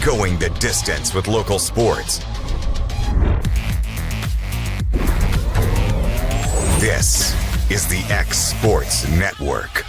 going the distance with local sports. This is the X Sports Network.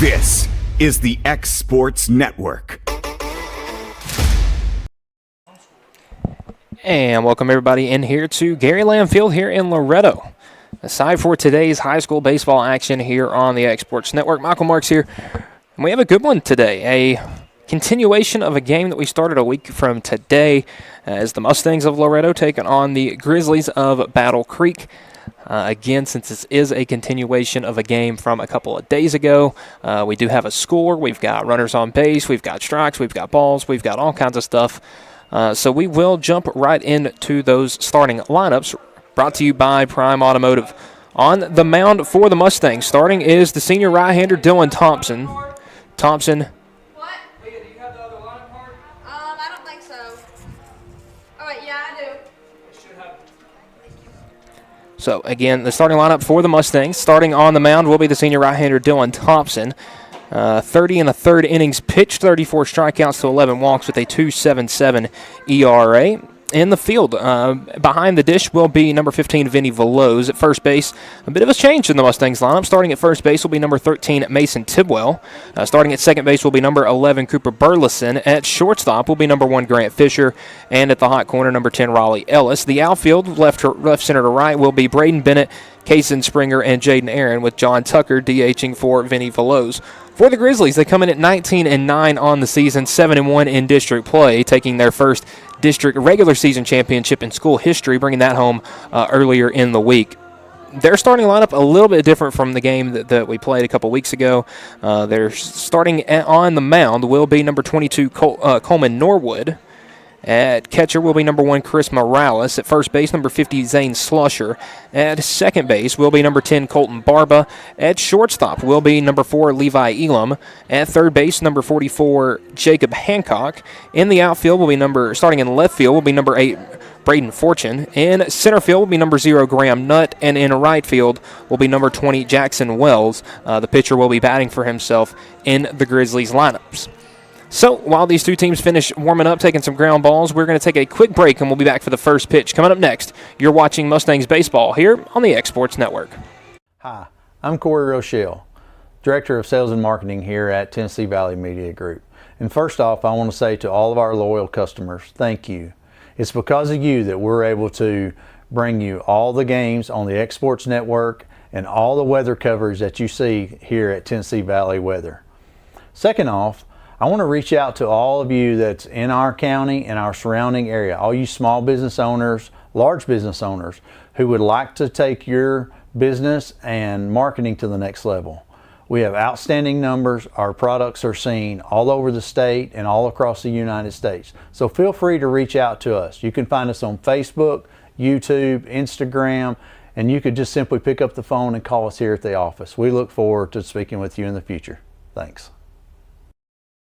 This is the X Sports Network. And welcome everybody in here to Gary Lamb Field here in Loretto. Aside for today's high school baseball action here on the X Sports Network, Michael Marks here. And we have a good one today, a continuation of a game that we started a week from today as the Mustangs of Loretto take on the Grizzlies of Battle Creek. Again, since this is a continuation of a game from a couple of days ago, we do have a score. We've got runners on base. We've got strikes. We've got balls. We've got all kinds of stuff. So we will jump right into those starting lineups brought to you by Prime Automotive. On the mound for the Mustangs, starting is the senior right-hander Dylan Thompson. Thompson. What? Leah, do you have the other lineup card? I don't think so. Oh, wait, yeah, I do. So, again, the starting lineup for the Mustangs. Starting on the mound will be the senior right-hander Dylan Thompson. 30 and a third innings pitched, 34 strikeouts to 11 walks with a 2.77 ERA. In the field, behind the dish will be number 15, Vinny Veloz. At first base, a bit of a change in the Mustangs lineup. Starting at first base will be number 13, Mason Tidwell. Starting at second base will be number 11, Cooper Burleson. At shortstop will be number 1, Grant Fisher. And at the hot corner, number 10, Raleigh Ellis. The outfield, left center to right, will be Braden Bennett, Kaysen Springer, and Jaden Aaron, with John Tucker DHing for Vinny Veloz. For the Grizzlies, they come in at 19-9 on the season, 7-1 in district play, taking their first district regular season championship in school history, bringing that home earlier in the week. Their starting lineup a little bit different from the game that we played a couple weeks ago. They're starting on the mound will be number 22, Coleman Norwood. At catcher will be number 1, Chris Morales. At first base, number 50, Zane Slusher. At second base will be number 10, Colton Barba. At shortstop will be number 4, Levi Elam. At third base, number 44, Jacob Hancock. In the outfield will be starting in left field will be number 8, Braden Fortune. In center field will be number 0, Graham Nutt. And in right field will be number 20, Jackson Wells. The pitcher will be batting for himself in the Grizzlies lineups. So while these two teams finish warming up, taking some ground balls, we're going to take a quick break, and we'll be back for the first pitch. Coming up next, you're watching Mustangs Baseball here on the X Sports Network. Hi, I'm Corey Rochelle, Director of Sales and Marketing here at Tennessee Valley Media Group. And first off, I want to say to all of our loyal customers, thank you. It's because of you that we're able to bring you all the games on the X Sports Network and all the weather coverage that you see here at Tennessee Valley Weather. Second off, I want to reach out to all of you that's in our county and our surrounding area, all you small business owners, large business owners who would like to take your business and marketing to the next level. We have outstanding numbers. Our products are seen all over the state and all across the United States. So feel free to reach out to us. You can find us on Facebook, YouTube, Instagram, and you could just simply pick up the phone and call us here at the office. We look forward to speaking with you in the future. Thanks.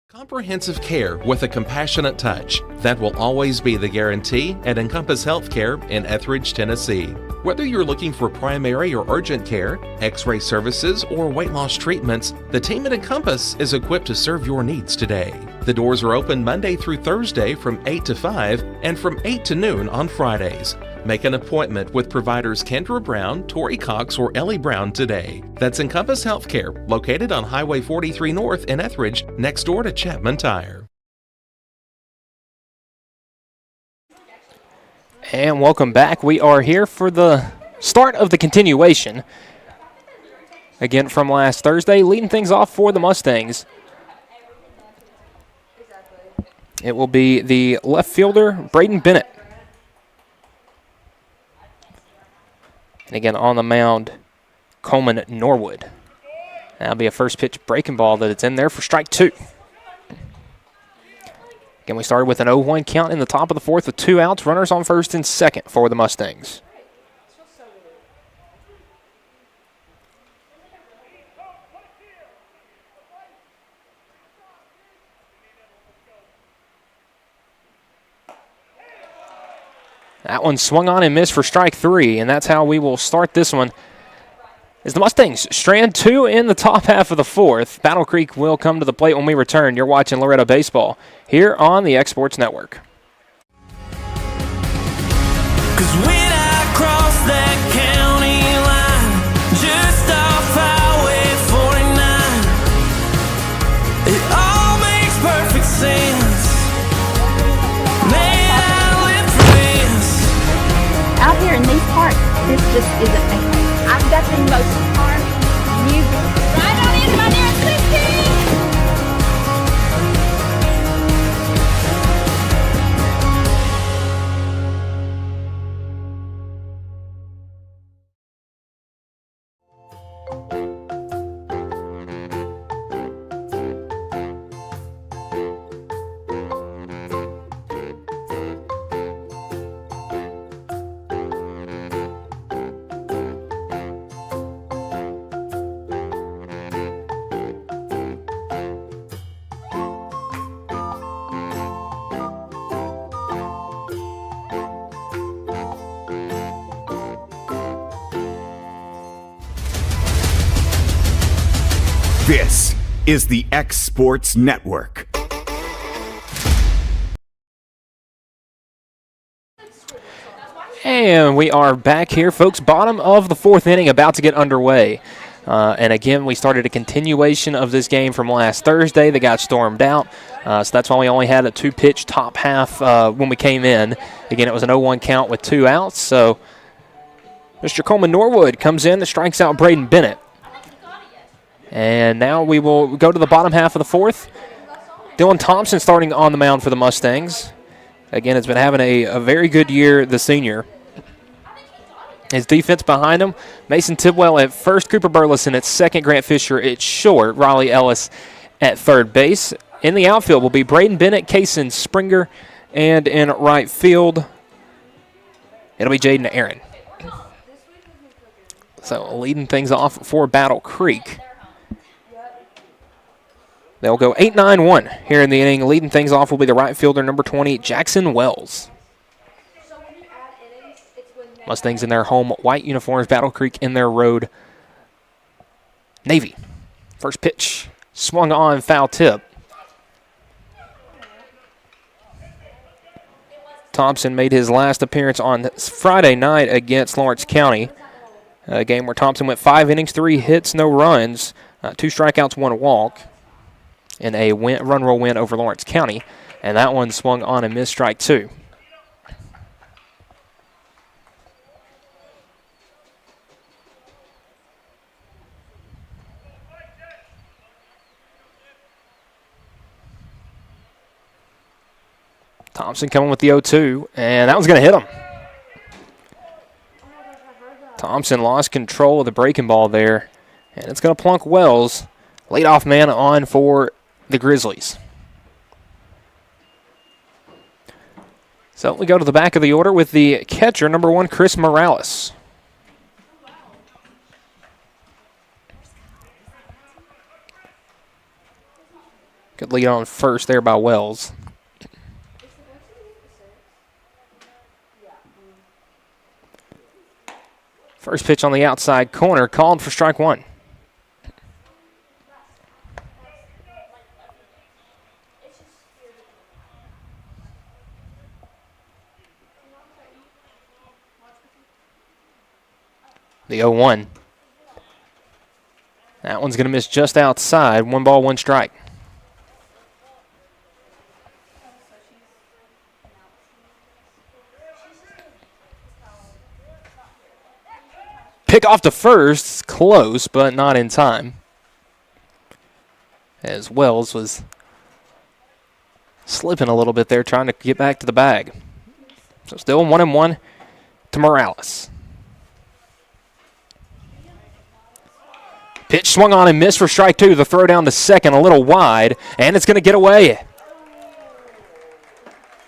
Comprehensive care with a compassionate touch. That will always be the guarantee at Encompass Healthcare in Etheridge, Tennessee. Whether you're looking for primary or urgent care, x-ray services, or weight loss treatments, the team at Encompass is equipped to serve your needs today. The doors are open Monday through Thursday from 8 to 5 and from 8 to noon on Fridays. Make an appointment with providers Kendra Brown, Tori Cox, or Ellie Brown today. That's Encompass Healthcare, located on Highway 43 North in Etheridge, next door to Chapman Tire. And welcome back. We are here for the start of the continuation. Again from last Thursday, leading things off for the Mustangs. It will be the left fielder, Braden Bennett. And again, on the mound, Coleman Norwood. That'll be a first pitch breaking ball that it's in there for strike two. Again, we started with an 0-1 count in the top of the fourth with 2 outs, runners on first and second for the Mustangs. That one swung on and missed for strike three, and that's how we will start this one. As the Mustangs strand 2 in the top half of the fourth, Battle Creek will come to the plate when we return. You're watching Loretto Baseball here on the X Sports Network. 'Cause when I cross that county line, just off Highway 49, it all makes perfect sense. Man, I live for this. Out here in these parks, this just isn't me. I've got the most fun music. Right on into my nearest 16. This is the X Sports Network. And we are back here, folks. Bottom of the fourth inning, about to get underway. And again, we started a continuation of this game from last Thursday that got stormed out. So that's why we only had a 2-pitch top half when we came in. Again, it was an 0-1 count with 2 outs. So Mr. Coleman Norwood comes in that strikes out Braden Bennett. And now we will go to the bottom half of the fourth. Dylan Thompson starting on the mound for the Mustangs. Again, has been having a very good year, the senior. His defense behind him, Mason Tidwell at first, Cooper Burleson at second, Grant Fisher at short, Riley Ellis at third base. In the outfield will be Braden Bennett, Kaysen Springer, and in right field, it'll be Jaden Aaron. So leading things off for Battle Creek. They'll go 8-9-1 here in the inning. Leading things off will be the right fielder, number 20, Jackson Wells. Mustangs in their home white uniforms, Battle Creek in their road navy. First pitch, swung on, foul tip. Thompson made his last appearance on Friday night against Lawrence County, a game where Thompson went 5 innings, 3 hits, no runs, 2 strikeouts, 1 walk, in a run roll win over Lawrence County, and that one swung on and missed strike 2. Thompson coming with the 0-2, and that one's going to hit him. Thompson lost control of the breaking ball there, and it's going to plunk Wells. Leadoff man on for the Grizzlies. So we go to the back of the order with the catcher, number 1, Chris Morales. Good lead on first there by Wells. First pitch on the outside corner, called for strike 1. The 0-1. That one's going to miss just outside. 1 ball, 1 strike. Pick off to first, close, but not in time. As Wells was slipping a little bit there, trying to get back to the bag. So still 1-1 to Morales. Pitch swung on and missed for strike 2. The throw down to second, a little wide, and it's going to get away.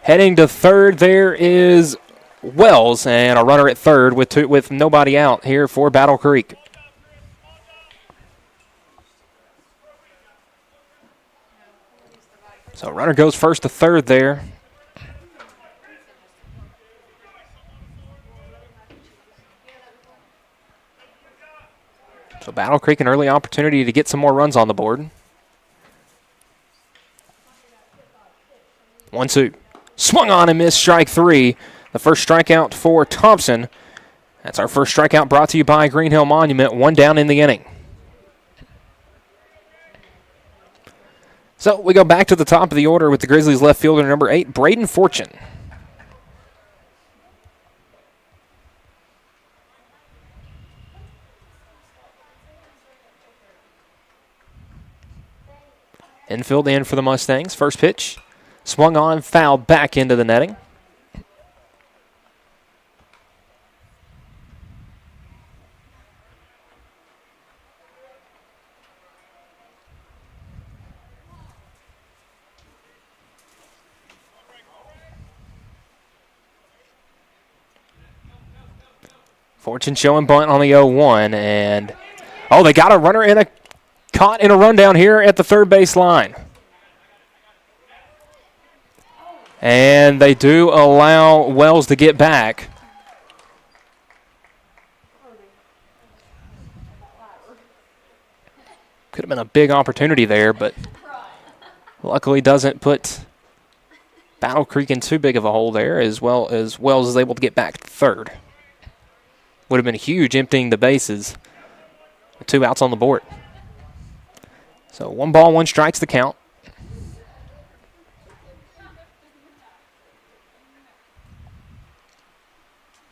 Heading to third, there is Wells, and a runner at third with nobody out here for Battle Creek. So runner goes first to third there. So Battle Creek an early opportunity to get some more runs on the board. 1-2. Swung on and missed strike 3. The first strikeout for Thompson. That's our first strikeout brought to you by Green Hill Monument. 1 down in the inning. So we go back to the top of the order with the Grizzlies left fielder number 8, Braden Fortune. Infield in for the Mustangs. First pitch. Swung on, fouled back into the netting. Fortune showing bunt on the 0-1, and they got a runner caught in a rundown here at the third base line. And they do allow Wells to get back. Could have been a big opportunity there, but luckily doesn't put Battle Creek in too big of a hole there, as well as Wells is able to get back to third. Would have been huge emptying the bases. 2 outs on the board. So 1 ball, 1 strike's the count.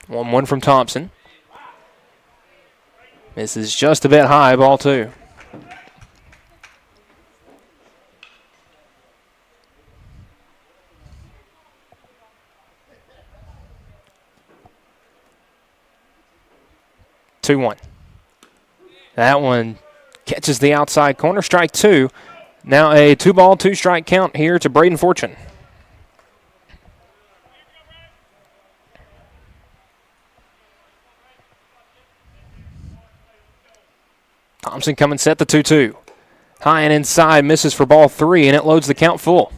One from Thompson. Misses just a bit high, ball 2. That one catches the outside corner, strike 2. Now a 2 ball, 2 strike count here to Braden Fortune. Thompson coming set the 2-2. High and inside, misses for ball 3, and it loads the count full.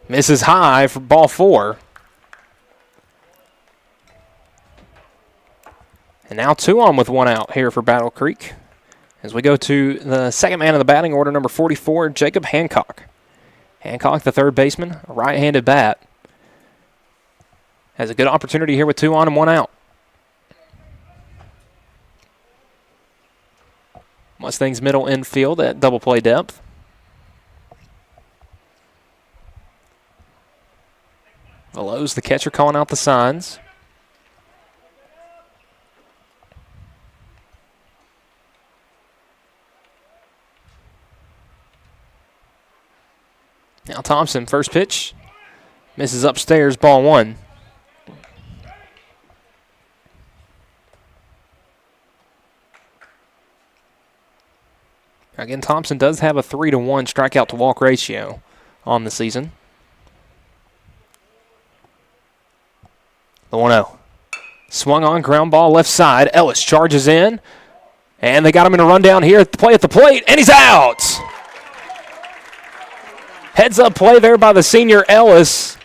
Misses high for ball 4. And now 2 on with 1 out here for Battle Creek. As we go to the second man of the batting order, number 44, Jacob Hancock. Hancock, the third baseman, a right-handed bat. Has a good opportunity here with 2 on and 1 out. Mustangs middle infield at double play depth. Veloz, the catcher, calling out the signs. Now Thompson, first pitch. Misses upstairs, ball 1. Again, Thompson does have a 3-to-1 strikeout to walk ratio on the season. The 1-0. Swung on, ground ball left side. Ellis charges in. And they got him in a rundown here at the plate, and he's out! Heads up play there by the senior Ellis.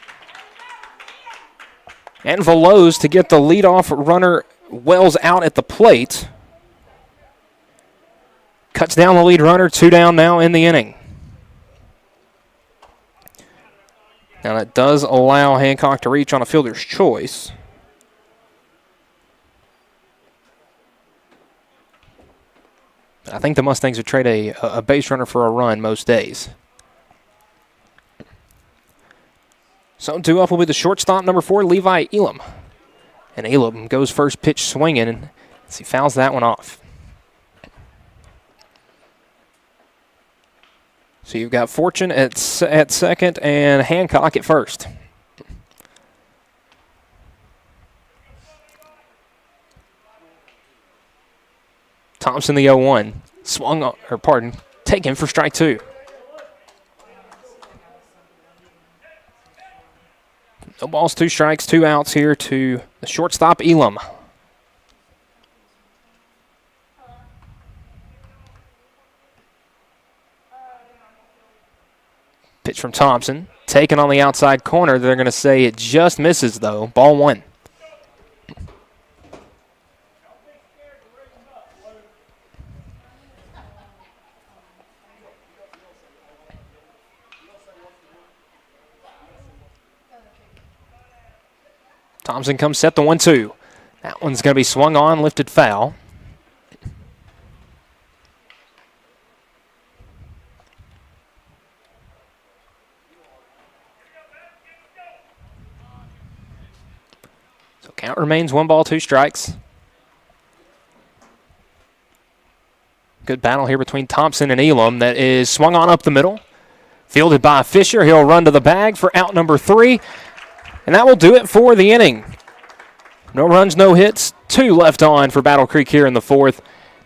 And Veloz to get the leadoff runner Wells out at the plate. Cuts down the lead runner, 2 down now in the inning. Now that does allow Hancock to reach on a fielder's choice. I think the Mustangs would trade a base runner for a run most days. So 2 up will be the shortstop, number 4, Levi Elam. And Elam goes first pitch swinging as he fouls that one off. So you've got Fortune at second and Hancock at first. Thompson, the 0-1. Taken for strike 2. No balls, 2 strikes, 2 outs here to the shortstop, Elam. Pitch from Thompson. Taken on the outside corner. They're going to say it just misses, though. Ball 1. Thompson comes set the 1-2. That one's going to be swung on, lifted foul. So count remains 1 ball, 2 strikes. Good battle here between Thompson and Elam. That is swung on up the middle. Fielded by Fisher. He'll run to the bag for out number 3. And that will do it for the inning. No runs, no hits. 2 left on for Battle Creek here in the 4th.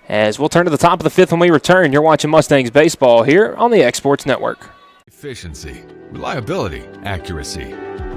As we'll turn to the top of the 5th when we return. You're watching Mustangs baseball here on the Exports Network. Efficiency, reliability, accuracy.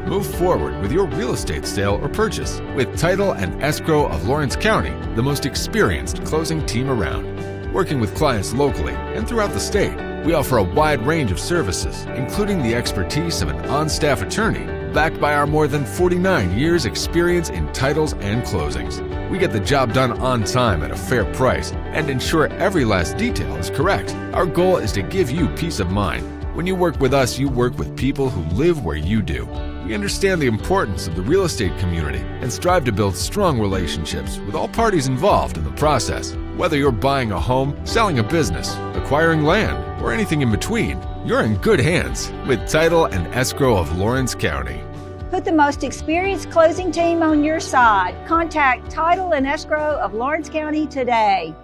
Move forward with your real estate sale or purchase with Title and Escrow of Lawrence County, the most experienced closing team around. Working with clients locally and throughout the state, we offer a wide range of services, including the expertise of an on-staff attorney, backed by our more than 49 years experience in titles and closings. We get the job done on time at a fair price and ensure every last detail is correct. Our goal is to give you peace of mind. When you work with us, you work with people who live where you do. We understand the importance of the real estate community and strive to build strong relationships with all parties involved in the process. Whether you're buying a home, selling a business, acquiring land, or anything in between, you're in good hands with Title and Escrow of Lawrence County. Put the most experienced closing team on your side. Contact Title and Escrow of Lawrence County today.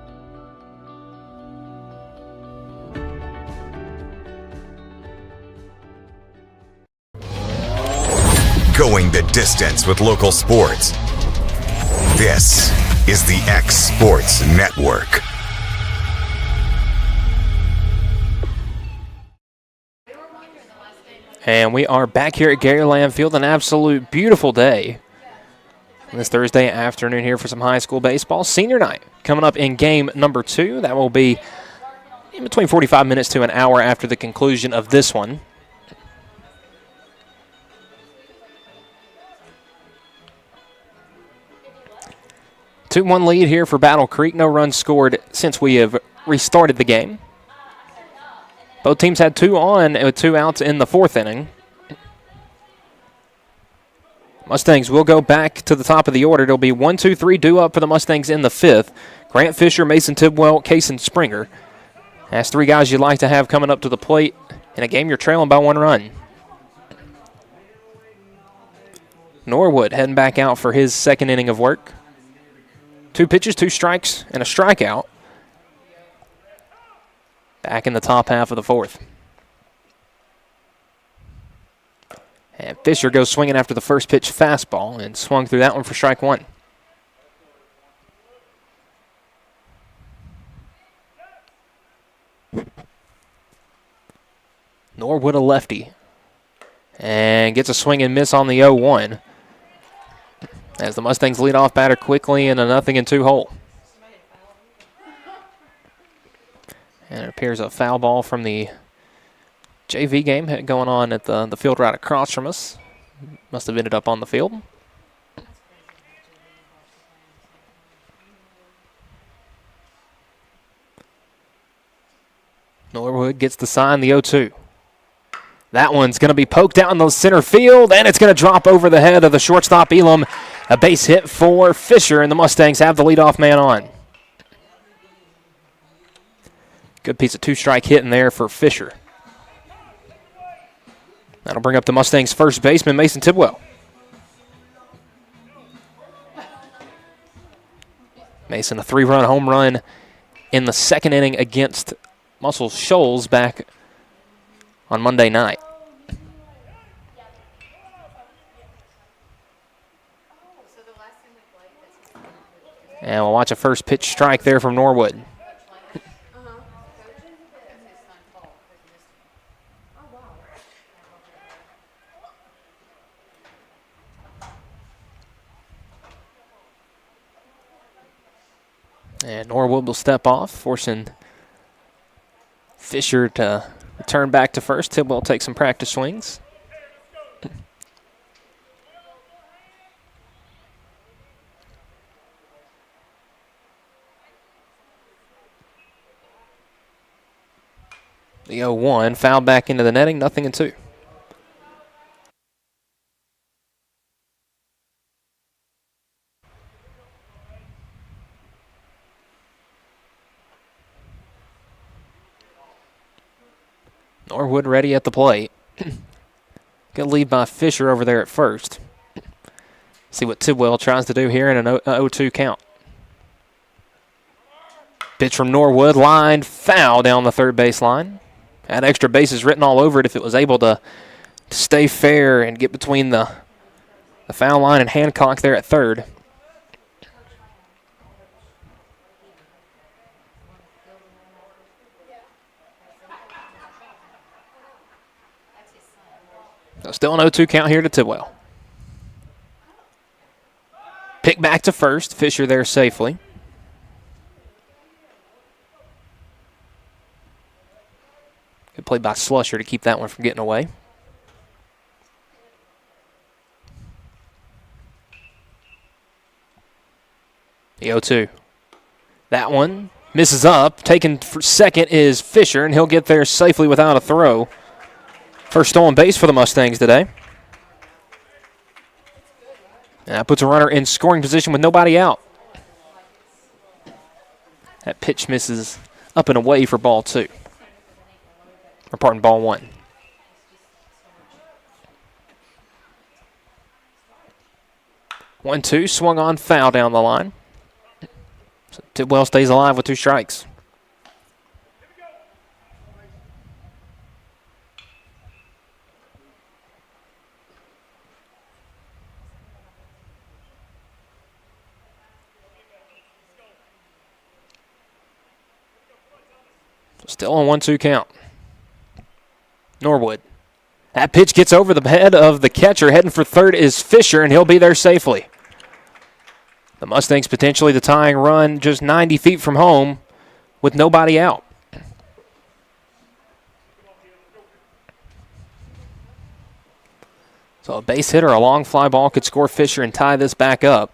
Going the distance with local sports. This is the X Sports Network. And we are back here at Gary Lamb Field, an absolute beautiful day this Thursday afternoon here for some high school baseball. Senior night coming up in game number 2. That will be in between 45 minutes to an hour after the conclusion of this one. 2-1 lead here for Battle Creek. No runs scored since we have restarted the game. Both teams had 2 on with 2 outs in the 4th inning. Mustangs will go back to the top of the order. It'll be 1, 2, 3 due up for the Mustangs in the 5th. Grant Fisher, Mason Tidwell, Cason Springer. That's 3 guys you'd like to have coming up to the plate in a game you're trailing by 1 run. Norwood heading back out for his 2nd inning of work. 2 pitches, 2 strikes, and a strikeout. Back in the top half of the 4th. And Fisher goes swinging after the first pitch fastball and swung through that one for strike 1. Norwood a lefty. And gets a swing and miss on the 0-1. As the Mustangs lead off batter quickly in a 0-2 hole. And it appears a foul ball from the JV game going on at the field right across from us. Must have ended up on the field. Norwood gets the sign, the 0-2. That one's going to be poked out in the center field, and it's going to drop over the head of the shortstop, Elam. A base hit for Fisher, and the Mustangs have the leadoff man on. Good piece of 2-strike hitting there for Fisher. That'll bring up the Mustangs' first baseman, Mason Tidwell. Mason, a 3-run home run in the 2nd inning against Muscle Shoals back on Monday night. And we'll watch a first pitch strike there from Norwood. And Norwood will step off, forcing Fisher to return back to first. Tidwell takes some practice swings. The 0-1 fouled back into the netting, 0-2. Norwood ready at the plate. Good lead by Fisher over there at first. See what Tidwell tries to do here in an 0-2 count. Pitch from Norwood, lined foul down the third base line. Had extra bases written all over it if it was able to stay fair and get between the foul line and Hancock there at third. So still an 0-2 count here to Tidwell. Pick back to first. Fisher there safely. Good play by Slusher to keep that one from getting away. The 0-2. That one misses up. Taken for second is Fisher, and he'll get there safely without a throw. First stolen base for the Mustangs today. And that puts a runner in scoring position with nobody out. That pitch misses up and away for ball 2. Or pardon, ball 1. One, 2, swung on, foul down the line. So Tidwell stays alive with 2 strikes. Still on 1-2 count. Norwood. That pitch gets over the head of the catcher. Heading for third is Fisher, and he'll be there safely. The Mustangs potentially the tying run just 90 feet from home with nobody out. So a base hit or a long fly ball could score Fisher and tie this back up.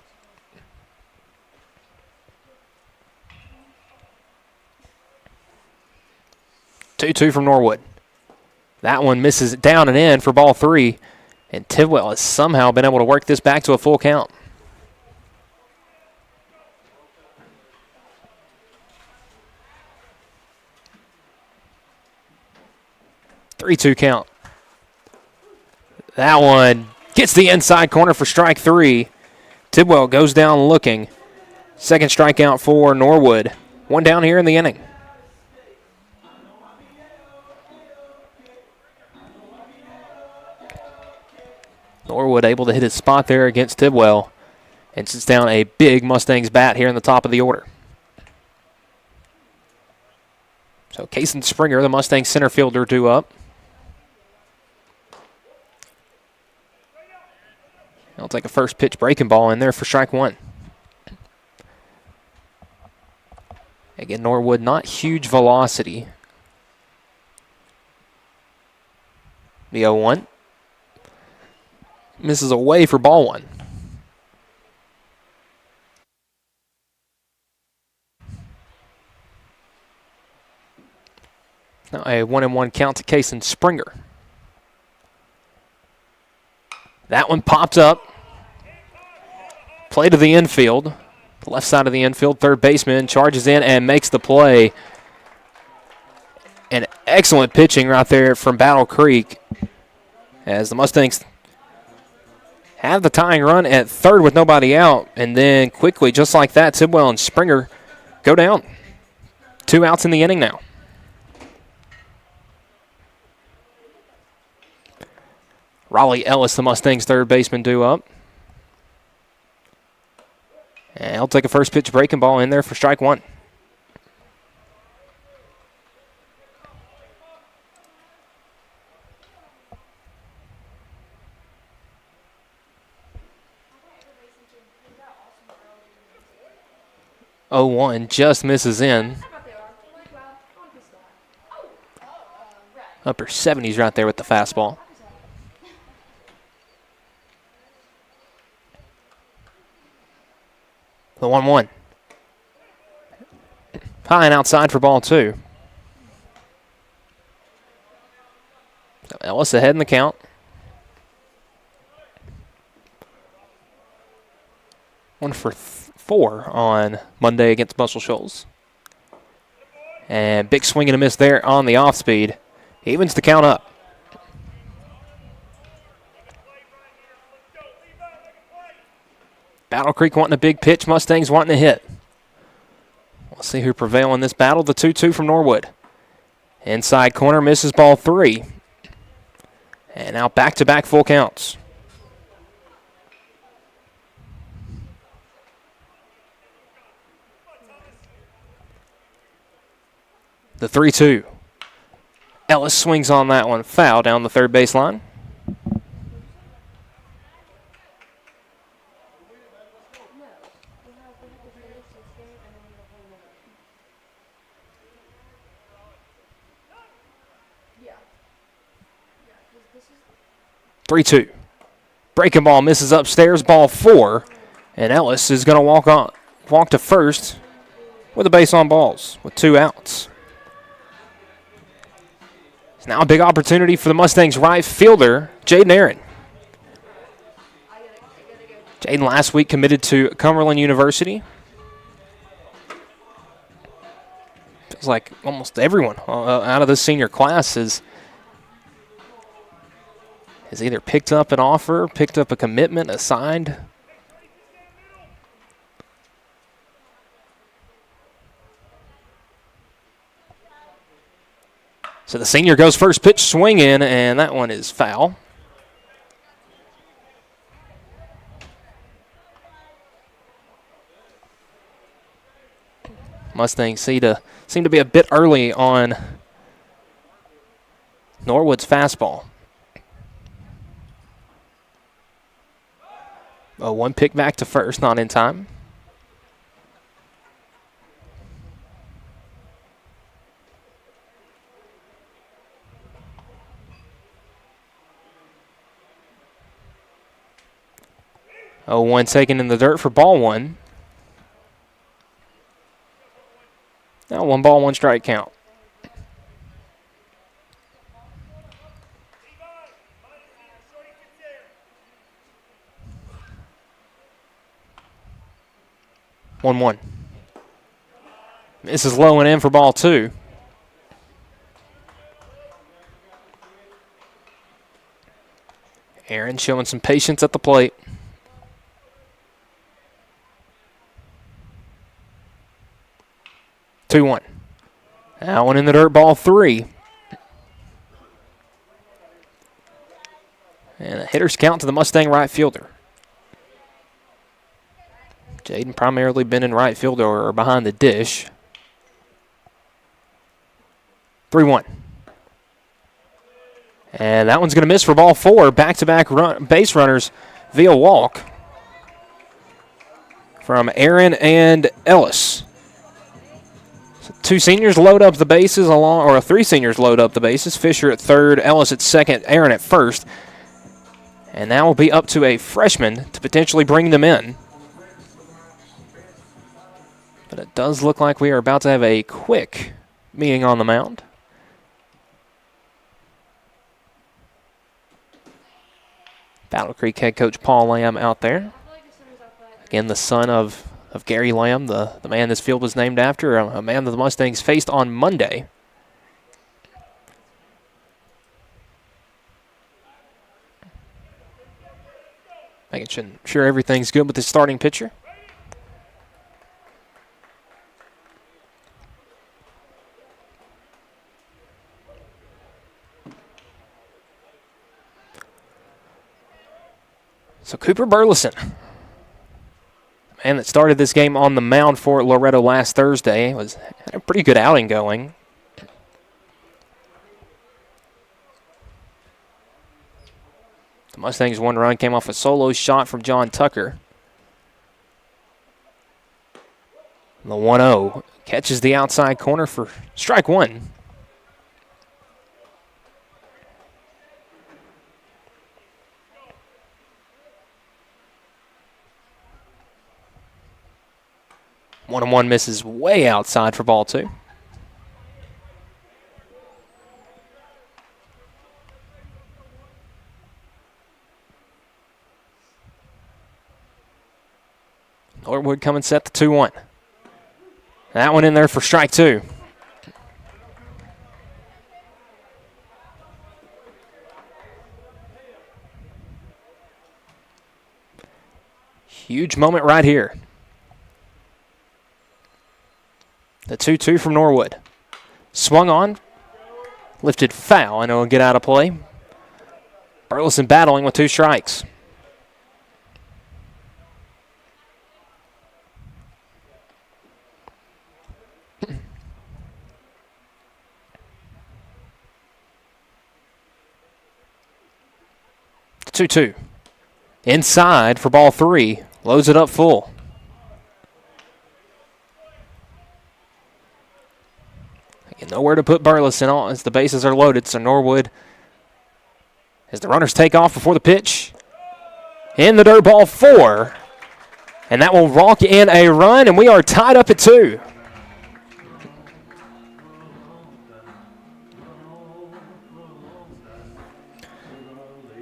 2-2 from Norwood. That one misses down and in for ball 3, and Tidwell has somehow been able to work this back to a full count. Three-two count. That one gets the inside corner for strike 3. Tidwell goes down looking. Second strikeout for Norwood. One down here in the inning. Norwood able to hit his spot there against Tidwell and sits down a big Mustangs bat here in the top of the order. So Kason Springer, the Mustangs center fielder, due up. He'll take a first pitch breaking ball in there for strike 1. Again, Norwood not huge velocity. The 0-1. Misses away for ball 1. Now a 1-1 count to Kason Springer. That one popped up. Play to the infield. The left side of the infield. Third baseman charges in and makes the play. And excellent pitching right there from Battle Creek as the Mustangs have the tying run at third with nobody out. And then quickly, just like that, Tidwell and Springer go down. 2 outs in the inning now. Raleigh Ellis, the Mustangs' third baseman, due up. And he'll take a first pitch breaking ball in there for strike 1. Oh, 1 just misses in. Upper 70s right there with the fastball. The 1-1. High and outside for ball 2. So Ellis ahead in the count. One for 4 on Monday against Muscle Shoals. And big swing and a miss there on the off speed. Evens the count up. Battle Creek wanting a big pitch, Mustangs wanting a hit. We'll see who prevail in this battle. The 2-2 from Norwood. Inside corner misses ball 3. And now back-to-back full counts. The 3-2. Ellis swings on that one. Foul down the third baseline. Three-two. Breaking ball misses upstairs, ball 4. And Ellis is going to walk to first with a base on balls with 2 outs. It's now a big opportunity for the Mustangs right fielder, Jaden Aaron. Jaden last week committed to Cumberland University. Feels like almost everyone out of this senior class has either picked up an offer, picked up a commitment, assigned. So the senior goes first pitch swing in, and that one is foul. Mustangs seem to be a bit early on Norwood's fastball. Oh, 1 pick back to first, not in time. Oh, 1 taken in the dirt for ball 1. Now 1 ball, 1 strike count. 1-1. This is low and in for ball 2. Aaron showing some patience at the plate. Two one. That one in the dirt, ball 3. And a hitter's count to the Mustang right fielder. Jaden primarily been in right field or behind the dish. 3-1. And that one's going to miss for ball 4. Back-to-back base runners via walk from Aaron and Ellis. So 2 seniors load up the bases or 3 seniors load up the bases. Fisher at third, Ellis at second, Aaron at first. And that will be up to a freshman to potentially bring them in. But it does look like we are about to have a quick meeting on the mound. Battle Creek head coach Paul Lamb out there. Again, the son of Gary Lamb, the man this field was named after, a man that the Mustangs faced on Monday. Making sure everything's good with the starting pitcher. So Cooper Burleson, man that started this game on the mound for Loretto last Thursday, had a pretty good outing going. The Mustangs' 1 run came off a solo shot from John Tucker. The 1-0 catches the outside corner for strike 1. One and one misses way outside for ball 2. Norwood coming set the 2-1. That one in there for strike 2. Huge moment right here. The 2-2 from Norwood. Swung on, lifted foul, and it'll get out of play. Burleson battling with 2 strikes. The 2-2. Inside for ball 3. Loads it up full. Nowhere to put Burleson on as the bases are loaded. So Norwood, as the runners take off before the pitch, in the dirt, ball 4. And that will walk in a run, and we are tied up at 2.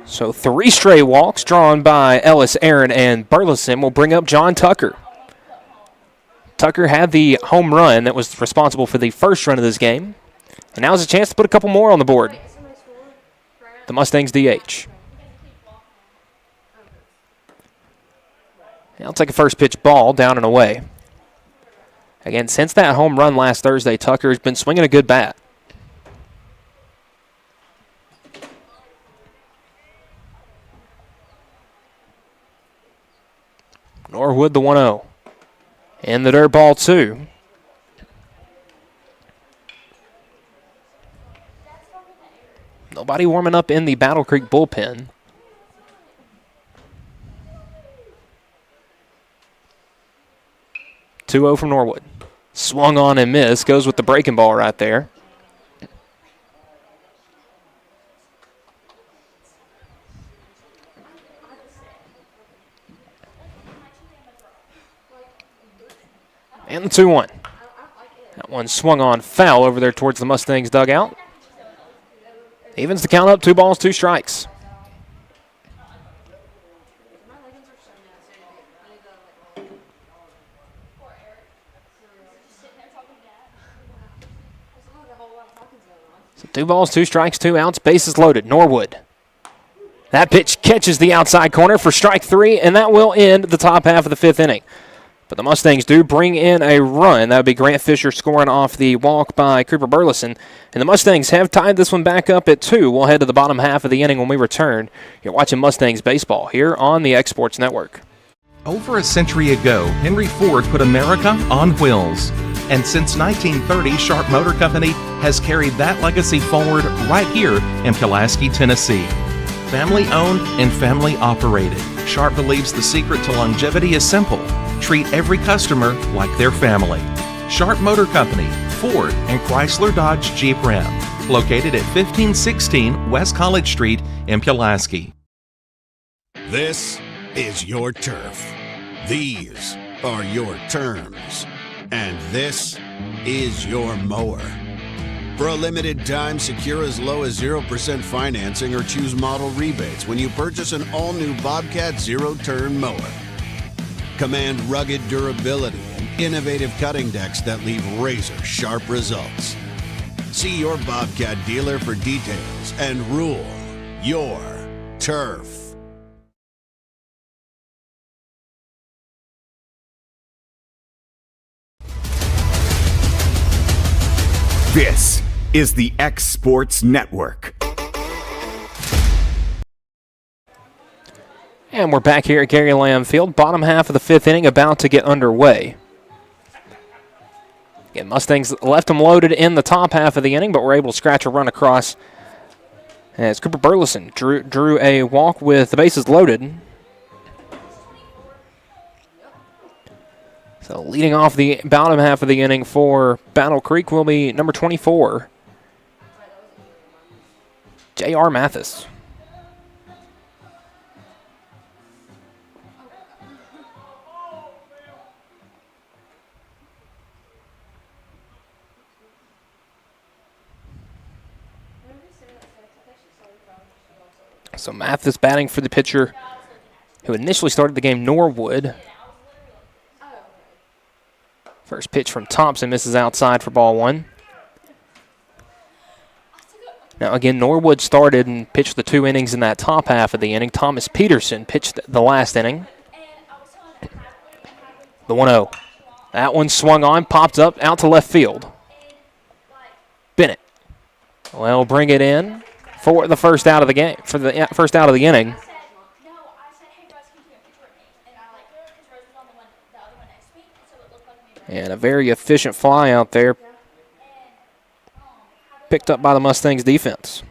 So 3 stray walks drawn by Ellis, Aaron, and Burleson will bring up John Tucker. Tucker had the home run that was responsible for the first run of this game. And now has a chance to put a couple more on the board. The Mustangs DH. He'll take a first pitch ball down and away. Again, since that home run last Thursday, Tucker has been swinging a good bat. Norwood the 1-0. In the dirt, ball 2. Nobody warming up in the Battle Creek bullpen. (2-0) from Norwood. Swung on and missed. Goes with the breaking ball right there. And the 2-1. That one swung on foul over there towards the Mustangs dugout. Evens the count up, 2 balls, 2 strikes. So 2 balls, 2 strikes, 2 outs, bases loaded. Norwood. That pitch catches the outside corner for strike 3, and that will end the top half of the 5th inning. But the Mustangs do bring in a run. That would be Grant Fisher scoring off the walk by Cooper Burleson. And the Mustangs have tied this one back up at 2. We'll head to the bottom half of the inning when we return. You're watching Mustangs baseball here on the X Sports Network. Over a century ago, Henry Ford put America on wheels. And since 1930, Sharp Motor Company has carried that legacy forward right here in Pulaski, Tennessee. Family owned and family operated, Sharp believes the secret to longevity is simple. Treat every customer like their family. Sharp Motor Company, Ford and Chrysler Dodge Jeep Ram. Located at 1516 West College Street in Pulaski. This is your turf. These are your terms. And this is your mower. For a limited time, secure as low as 0% financing or choose model rebates when you purchase an all-new Bobcat zero-turn mower. Command rugged durability and innovative cutting decks that leave razor-sharp results. See your Bobcat dealer for details and rule your turf. This is the X Sports Network. And we're back here at Gary Lamb Field. Bottom half of the 5th inning about to get underway. Again, Mustangs left them loaded in the top half of the inning, but were able to scratch a run across as Cooper Burleson drew a walk with the bases loaded. So leading off the bottom half of the inning for Battle Creek will be number 24, J.R. Mathis. So Mathis batting for the pitcher who initially started the game, Norwood. First pitch from Thompson misses outside for ball 1. Now again, Norwood started and pitched the 2 innings in that top half of the inning. Thomas Peterson pitched the last inning. The 1-0. That one swung on, popped up, out to left field. Bennett will bring it in for the first out of the game, for the first out of the inning. And a very efficient fly out there, picked up by the Mustangs defense.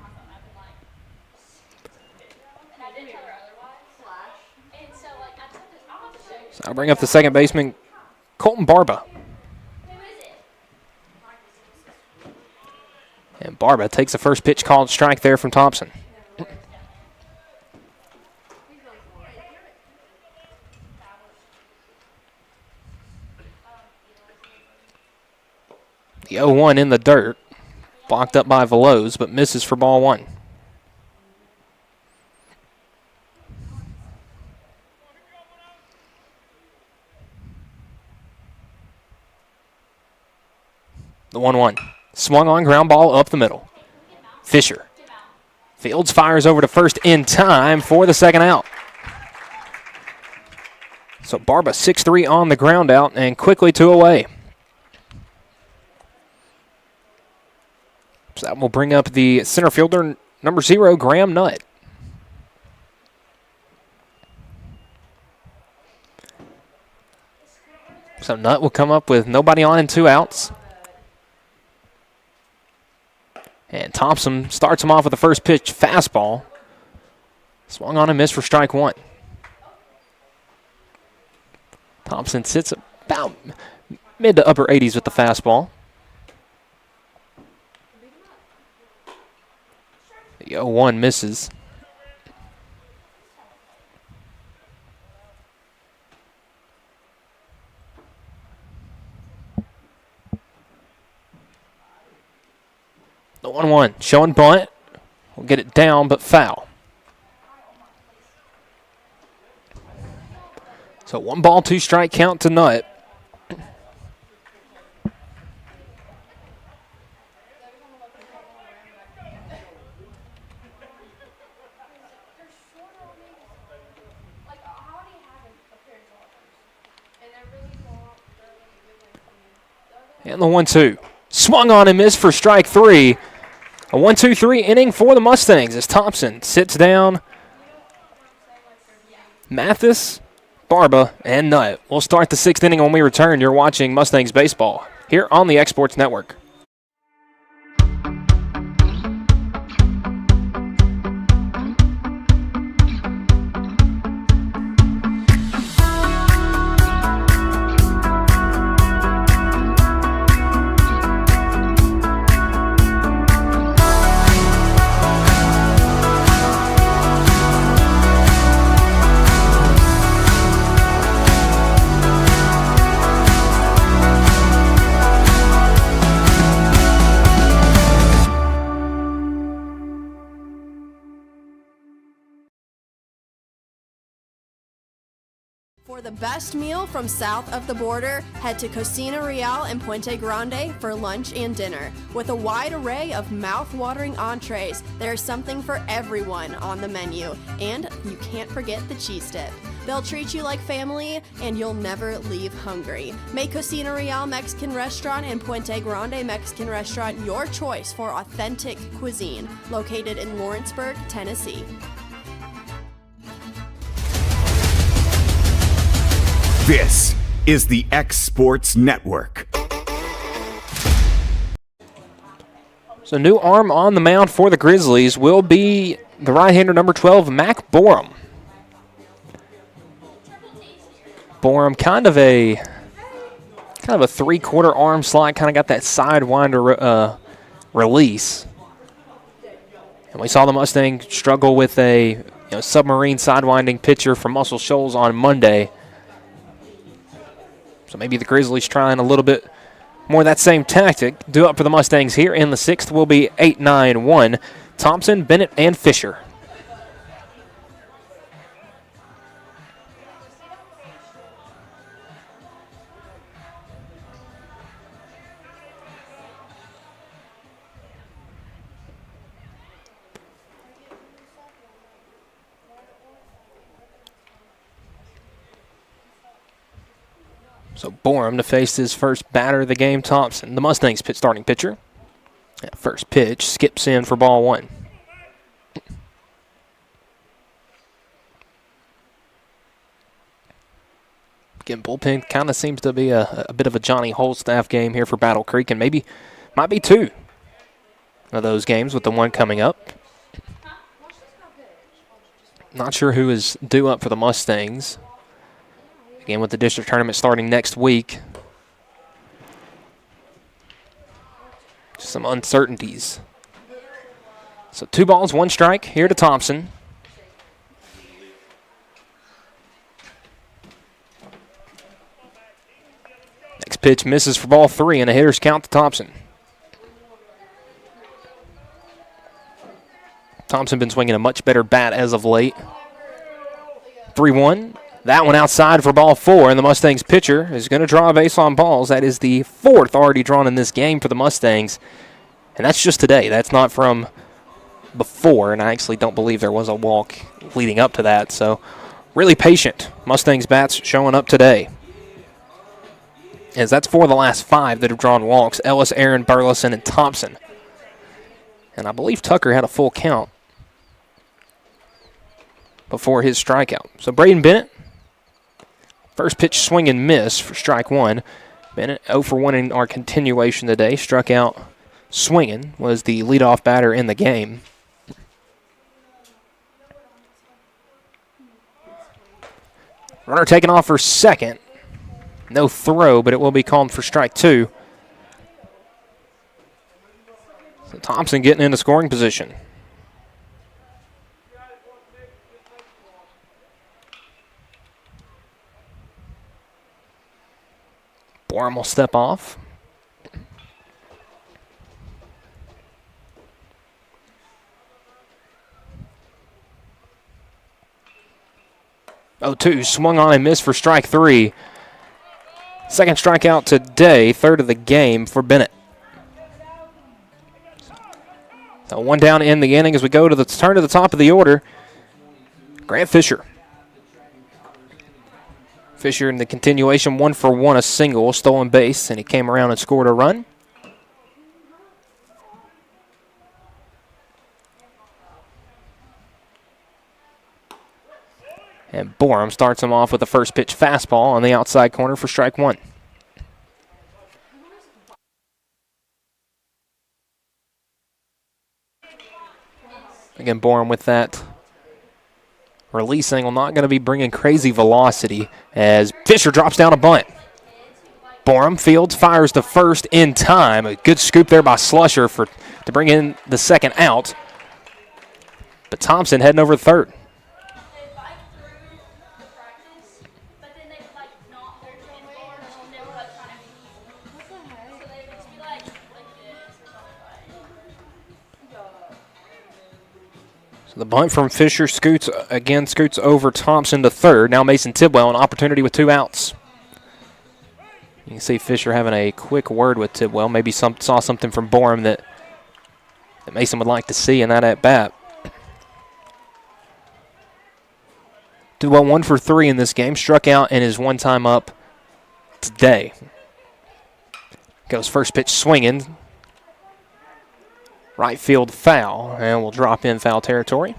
So I'll bring up the second baseman, Colton Barba. And Barba takes the first pitch called strike there from Thompson. The 0-1 in the dirt, blocked up by Veloz, but misses for ball 1. The 1-1. Swung on, ground ball up the middle. Fisher. Fields fires over to first in time for the second out. So Barba 6-3 on the ground out and quickly 2 away. So that will bring up the center fielder, number 0, Graham Nutt. So Nutt will come up with nobody on and 2 outs. And Thompson starts him off with the first pitch fastball. Swung on and missed for strike 1. Thompson sits about mid to upper 80s with the fastball. The 0-1 misses. The 1-1 showing bunt. We'll get it down, but foul. So 1 ball, 2 strike count to Nutt. And the 1-2. Swung on and missed for strike 3. A 1-2-3 inning for the Mustangs as Thompson sits down Mathis, Barba, and Nutt. We'll start the 6th inning when we return. You're watching Mustangs baseball here on the Exports Network. For the best meal from south of the border, head to Cocina Real in Puente Grande for lunch and dinner. With a wide array of mouth-watering entrees, there's something for everyone on the menu. And you can't forget the cheese dip. They'll treat you like family, and you'll never leave hungry. Make Cocina Real Mexican Restaurant and Puente Grande Mexican Restaurant your choice for authentic cuisine, located in Lawrenceburg, Tennessee. This is the X Sports Network. So new arm on the mound for the Grizzlies will be the right-hander number 12, Mac Borum. Borum, kind of a three-quarter arm slide, kind of got that sidewinder release. And we saw the Mustang struggle with a submarine sidewinding pitcher from Muscle Shoals on Monday. So maybe the Grizzlies trying a little bit more of that same tactic. Due up for the Mustangs here in the 6th will be 8-9-1. Thompson, Bennett, and Fisher. So Borum to face his first batter of the game, Thompson. The Mustangs starting pitcher. That first pitch skips in for ball 1. Again, bullpen kind of seems to be a bit of a Johnny Holstaff game here for Battle Creek, and maybe might be 2 of those games with the one coming up. Not sure who is due up for the Mustangs. Again, with the district tournament starting next week. Just some uncertainties. So 2 balls, 1 strike here to Thompson. Next pitch misses for ball 3 and a hitter's count to Thompson. Thompson been swinging a much better bat as of late. 3-1. That one outside for ball 4, and the Mustangs pitcher is going to draw a base on balls. That is the 4th already drawn in this game for the Mustangs, and that's just today. That's not from before, and I actually don't believe there was a walk leading up to that. So really patient. Mustangs bats showing up today. As that's 4 of the last 5 that have drawn walks. Ellis, Aaron, Burleson, and Thompson. And I believe Tucker had a full count before his strikeout. So Braden Bennett, first pitch swing and miss for strike 1. Bennett 0 for 1 in our continuation today. Struck out swinging, was the leadoff batter in the game. Runner taken off for second. No throw, but it will be called for strike 2. So Thompson getting into scoring position. Borum will step off. Oh, 2 swung on and missed for strike 3. Second strikeout today, 3rd of the game for Bennett. So 1 down in the inning as we go to the turn to the top of the order. Grant Fisher. Fisher in the continuation, 1 for 1, a single, stolen base, and he came around and scored a run. And Borum starts him off with a first pitch fastball on the outside corner for strike 1. Again, Borum with that release angle, not going to be bringing crazy velocity as Fisher drops down a bunt. Borum fields, fires to first in time. A good scoop there by Slusher to bring in the second out. But Thompson heading over to third. The bunt from Fisher scoots over Thompson to third. Now Mason Tidwell, an opportunity with 2 outs. You can see Fisher having a quick word with Tidwell. Maybe saw something from Borum that Mason would like to see in that at-bat. Tidwell 1 for 3 in this game. Struck out in his one time up today. Goes first pitch swinging. Right field foul, and we'll drop in foul territory.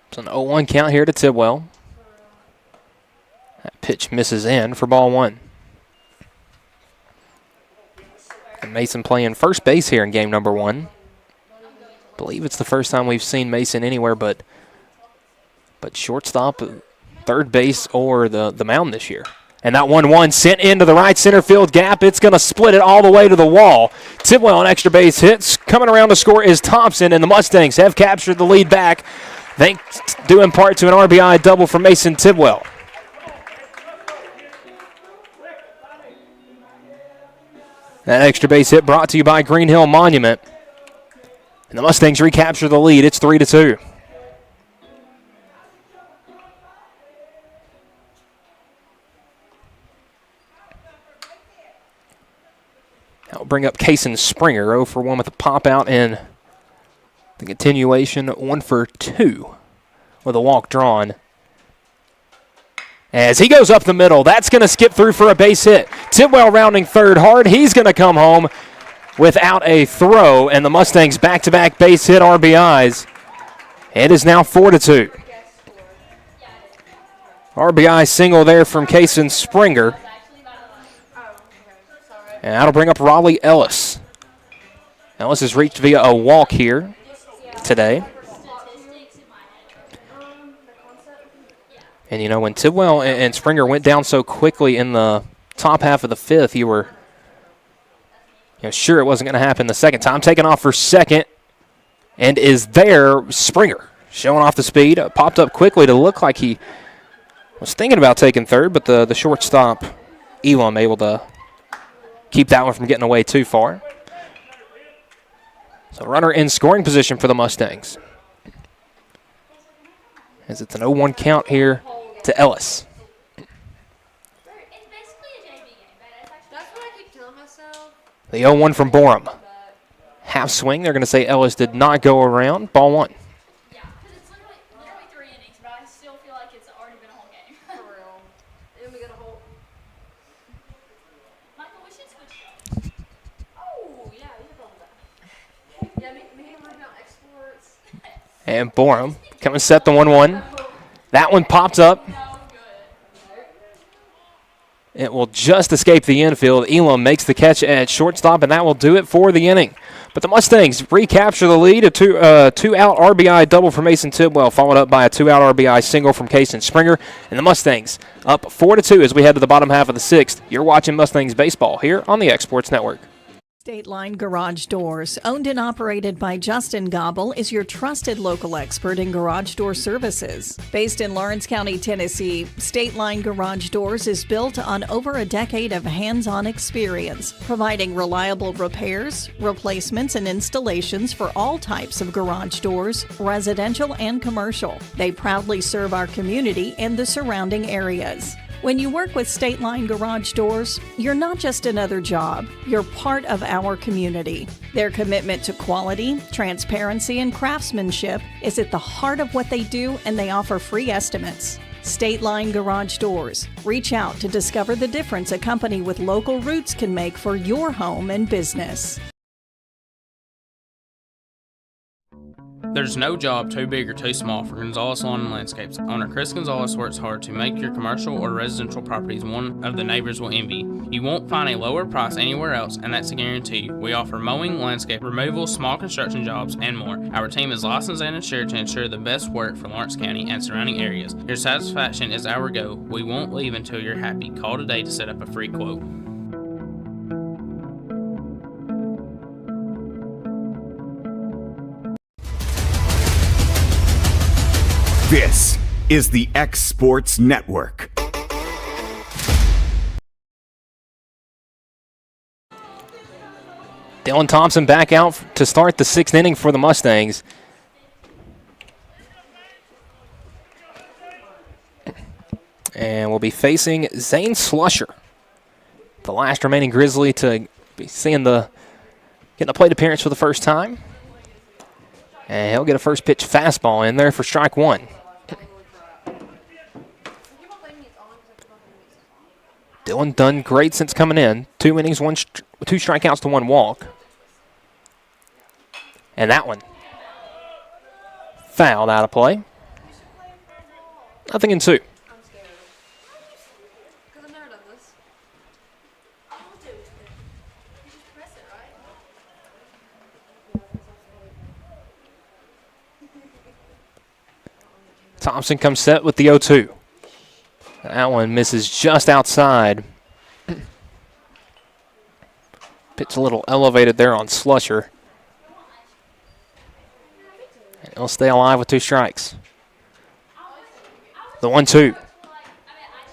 It's an 0-1 count here to Tidwell. That pitch misses in for ball 1. And Mason playing first base here in game number 1. I believe it's the first time we've seen Mason anywhere but shortstop, third base, or the mound this year. And that 1-1 sent into the right center field gap. It's going to split it all the way to the wall. Tidwell on extra base hits. Coming around to score is Thompson, and the Mustangs have captured the lead back. Thanks due in part to an RBI double from Mason Tidwell. That extra base hit brought to you by Green Hill Monument. And the Mustangs recapture the lead. It's 3-2. That'll bring up Kason Springer, 0 for 1 with a pop out in the continuation, 1 for 2 with a walk drawn. As he goes up the middle, that's going to skip through for a base hit. Tidwell rounding third hard. He's going to come home without a throw, and the Mustangs back-to-back base hit RBIs. It is now 4-2. RBI single there from Kason Springer. And that'll bring up Raleigh Ellis. Ellis has reached via a walk here today. And, you know, when Tidwell and Springer went down so quickly in the top half of the 5th, you were sure it wasn't going to happen the second time. Taking off for second, and is there. Springer showing off the speed. Popped up quickly to look like he was thinking about taking third, but the shortstop, Elam, able to keep that one from getting away too far. So runner in scoring position for the Mustangs, as it's an 0-1 count here to Ellis. The 0-1 from Borum. Half swing. They're going to say Ellis did not go around. Ball 1. Yeah, because it's literally 3 innings, but I still feel like it's already been a whole game. For real. And we got a whole... Michael, we should switch. Oh, yeah, you can that. Yeah, me and Ruben exports. And Borum coming set the 1-1. That one popped up. It will just escape the infield. Elam makes the catch at shortstop, and that will do it for the inning. But the Mustangs recapture the lead. A two-out RBI double from Mason Tidwell, followed up by a 2-out RBI single from Kason Springer. And the Mustangs up 4-2 as we head to the bottom half of the 6th. You're watching Mustangs baseball here on the X Sports Network. State Line Garage Doors, owned and operated by Justin Gobble, is your trusted local expert in garage door services. Based in Lawrence County, Tennessee, State Line Garage Doors is built on over a decade of hands-on experience, providing reliable repairs, replacements, and installations for all types of garage doors, residential and commercial. They proudly serve our community and the surrounding areas. When you work with State Line Garage Doors, you're not just another job, you're part of our community. Their commitment to quality, transparency, and craftsmanship is at the heart of what they do, and they offer free estimates. State Line Garage Doors. Reach out to discover the difference a company with local roots can make for your home and business. There's no job too big or too small for Gonzalez Lawn and Landscapes. Owner Chris Gonzalez works hard to make your commercial or residential properties one of the neighbors will envy. You won't find a lower price anywhere else, and that's a guarantee. We offer mowing, landscape removal, small construction jobs, and more. Our team is licensed and insured to ensure the best work for Lawrence County and surrounding areas. Your satisfaction is our goal. We won't leave until you're happy. Call today to set up a free quote. This is the X Sports Network. Dylan Thompson back out to start the 6th inning for the Mustangs. And we'll be facing Zane Slusher, the last remaining Grizzly to be getting a plate appearance for the first time. And he'll get a first pitch fastball in there for strike one. Dylan done great since coming in. 2 innings, 2 strikeouts to 1 walk. And that one fouled out of play. 0-2. Thompson comes set with the 0-2. That one misses just outside. Pitch a little elevated there on Slusher. And he'll stay alive with 2 strikes. The 1-2.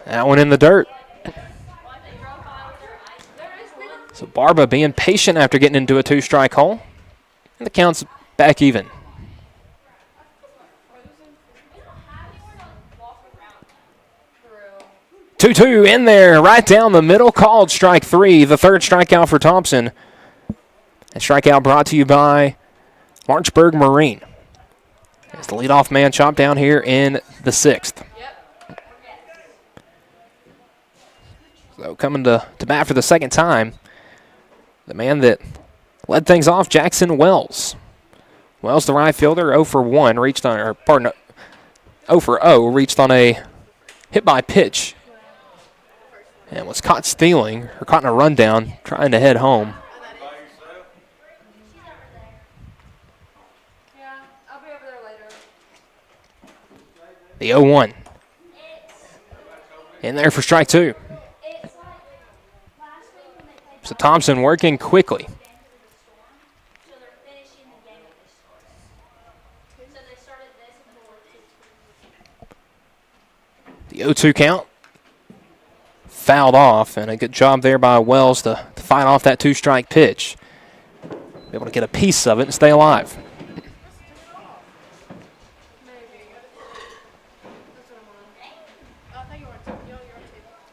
That one in the dirt. So Barba being patient after getting into a 2-strike hole. And the count's back even. 2-2 in there, right down the middle, called strike 3, the 3rd strikeout for Thompson. And strikeout brought to you by Lawrenceburg Marine. As the leadoff man chopped down here in the 6th. So coming to bat for the 2nd time, the man that led things off, Jackson Wells. Wells, the right fielder, 0 for 1, reached on, 0 for 0, reached on a hit by pitch. And was caught stealing, or caught in a rundown, trying to head home. The 0-1. In there for strike 2. So Thompson working quickly. The 0-2 count. Fouled off, and a good job there by Wells to fight off that 2-strike pitch. Be able to get a piece of it and stay alive.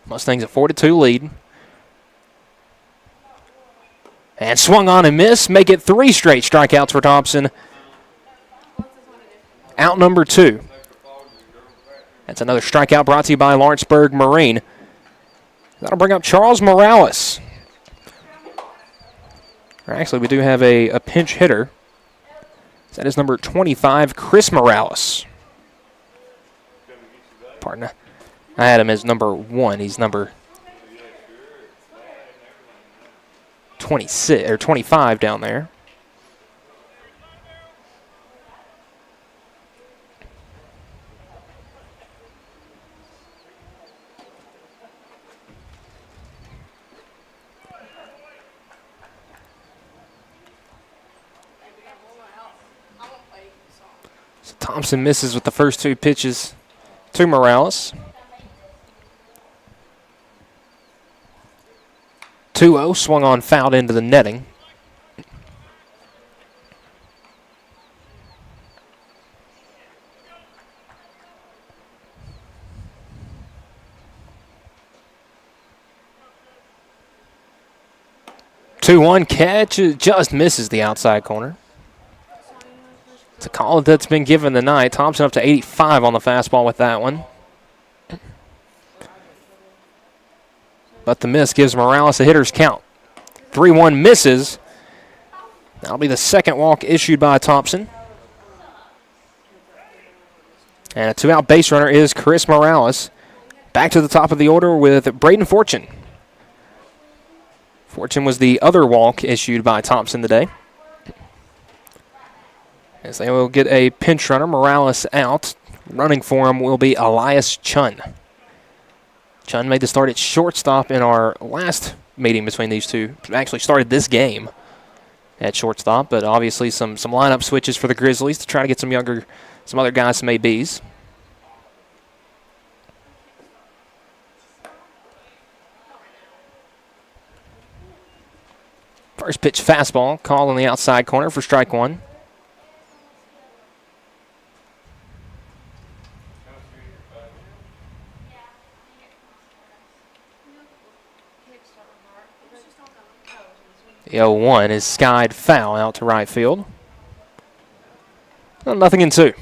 Mustangs a 4-2 lead. And swung on and missed, make it 3 straight strikeouts for Thompson. Out number 2. That's another strikeout brought to you by Lawrenceburg Marine. That'll bring up Charles Morales. Or actually, we do have a pinch hitter. That is number 25, Chris Morales. Pardon. I had him as number 1. He's number 26 or 25 down there. Thompson misses with the first two pitches to Morales. 2-0, swung on, fouled into the netting. Two-one catch, just misses the outside corner. It's a call that's been given tonight. Thompson up to 85 on the fastball with that one. But the miss gives Morales a hitter's count. 3-1 misses. That'll be the second walk issued by Thompson. And a two-out base runner is Chris Morales. Back to the top of the order with Braden Fortune. Fortune was the other walk issued by Thompson today. As they will get a pinch runner, Morales out. Running for him will be Elias Chun. Chun made the start at shortstop in our last meeting between these two. Actually started this game at shortstop, but obviously some lineup switches for the Grizzlies to try to get some other guys, some ABs. First pitch fastball, call on the outside corner for strike one. The 0-1 is skied foul out to right field. Well, 0-2.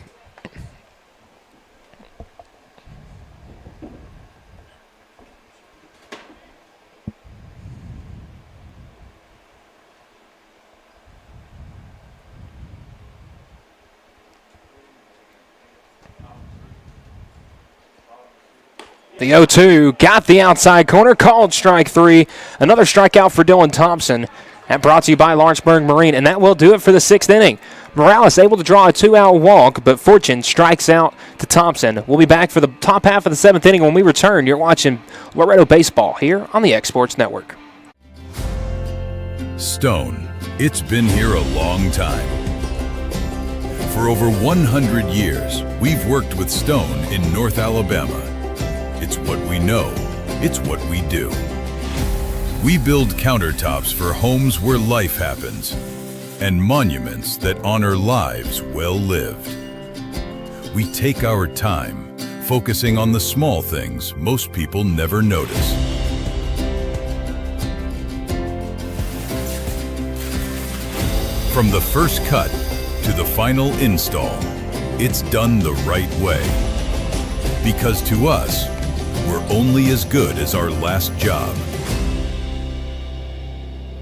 The 0-2 got the outside corner, called strike three. Another strikeout for Dylan Thompson. That brought to you by Lawrenceburg Marine, and that will do it for the sixth inning. Morales able to draw a two-out walk, but Fortune strikes out to Thompson. We'll be back for the top half of the seventh inning when we return. You're watching Loretto Baseball here on the X Sports Network. Stone, it's been here a long time. For over 100 years, we've worked with Stone in North Alabama. It's what we know. It's what we do. We build countertops for homes where life happens and monuments that honor lives well lived. We take our time, focusing on the small things most people never notice. From the first cut to the final install, it's done the right way. Because to us, we're only as good as our last job.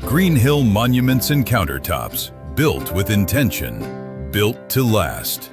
Green Hill Monuments and Countertops, built with intention, built to last.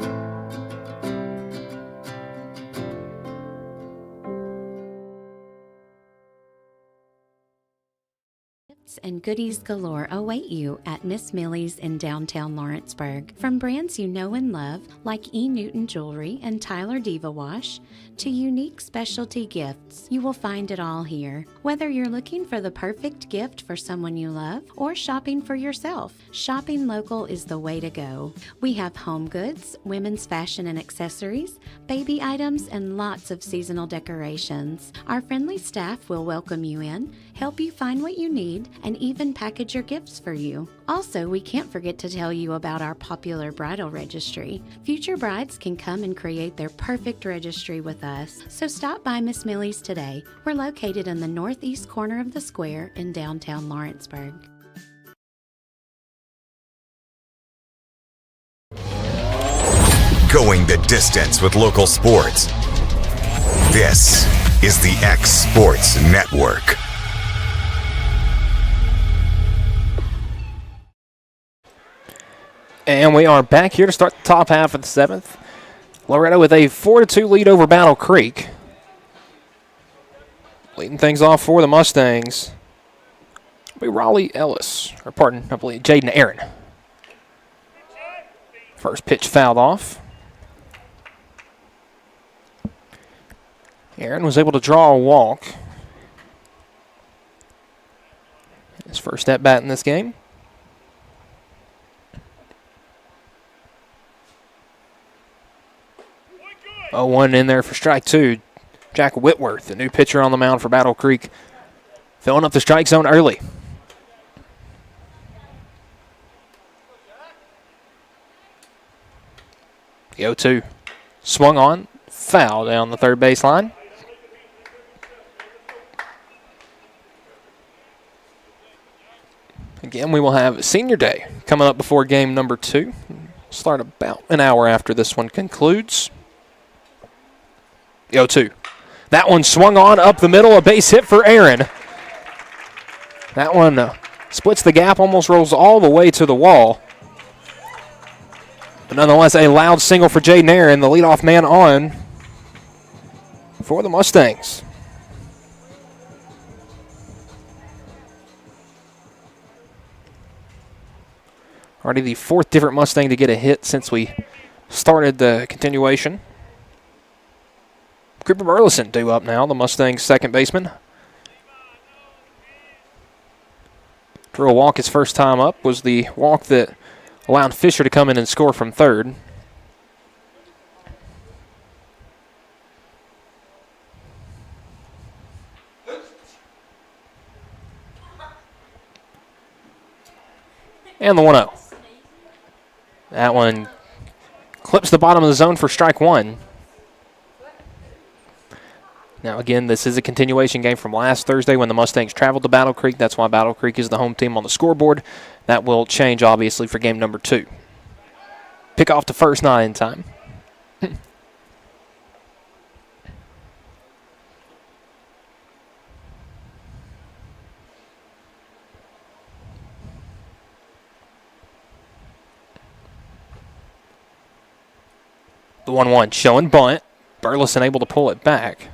And goodies galore await you at Miss Millie's in downtown Lawrenceburg. From brands you know and love, like E. Newton Jewelry and Tyler Diva Wash, to unique specialty gifts, you will find it all here. Whether you're looking for the perfect gift for someone you love or shopping for yourself, shopping local is the way to go. We have home goods, women's fashion and accessories, baby items, and lots of seasonal decorations. Our friendly staff will welcome you in, help you find what you need, and even package your gifts for you. Also, we can't forget to tell you about our popular bridal registry. Future brides can come and create their perfect registry with us. So stop by Miss Millie's today. We're located in the northeast corner of the square in downtown Lawrenceburg. Going the distance with local sports. This is the X Sports Network. And we are back here to start the top half of the seventh. Loretto with a 4-2 lead over Battle Creek. Leading things off for the Mustangs will be Raleigh Ellis. Or pardon, I believe Jaden Aaron. First pitch fouled off. Aaron was able to draw a walk. His first at bat in this game. 0-1 in there for strike two. Jack Whitworth, the new pitcher on the mound for Battle Creek, filling up the strike zone early. The 0-2 swung on, foul down the third baseline. Again, we will have Senior Day coming up before game number 2. Start about an hour after this one concludes. The 0-2. That one swung on up the middle, a base hit for Aaron. That one splits the gap, almost rolls all the way to the wall. But nonetheless, a loud single for Jaden Aaron, the leadoff man on for the Mustangs. Already the fourth different Mustang to get a hit since we started the continuation. Cooper Burleson due up now, the Mustangs' second baseman. Drew a walk his first time up, was the walk that allowed Fisher to come in and score from third. And the 1-0. That one clips the bottom of the zone for strike one. Now, again, this is a continuation game from last Thursday when the Mustangs traveled to Battle Creek. That's why Battle Creek is the home team on the scoreboard. That will change, obviously, for game number 2. Pick off to first, not in time. The 1-1 showing bunt. Burleson able to pull it back.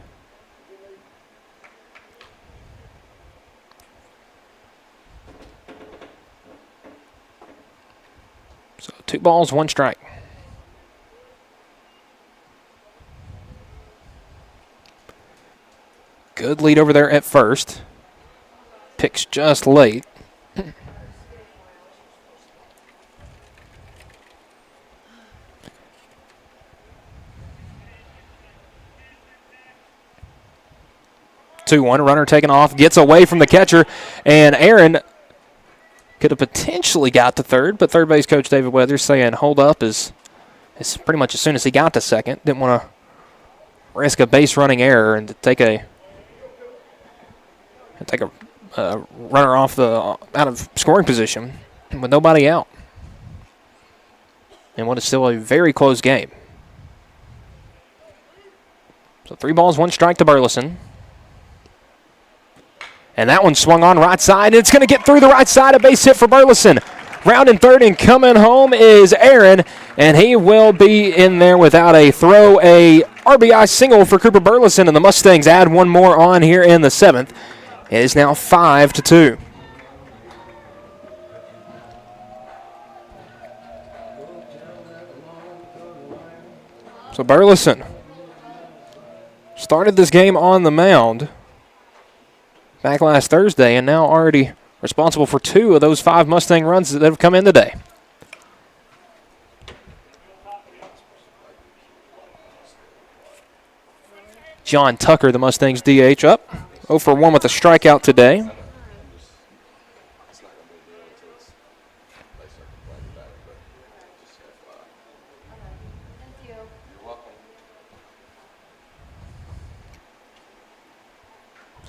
So 2 balls, 1 strike. Good lead over there at first. Picks just late. 2-1, runner taken off, gets away from the catcher, and Aaron could have potentially got to third, but third base coach David Weathers saying hold up is pretty much as soon as he got to second. Didn't want to risk a base running error and to take a runner off out of scoring position with nobody out. And what is still a very close game. So 3 balls, 1 strike to Burleson. And that one swung on right side. It's going to get through the right side. A base hit for Burleson. Rounding third and coming home is Aaron, and he will be in there without a throw. A RBI single for Cooper Burleson, and the Mustangs add 1 more on here in the 7th. It is now 5-2. So Burleson started this game on the mound back last Thursday, and now already responsible for 2 of those 5 Mustang runs that have come in today. John Tucker, the Mustangs DH, up 0 for 1 with a strikeout today.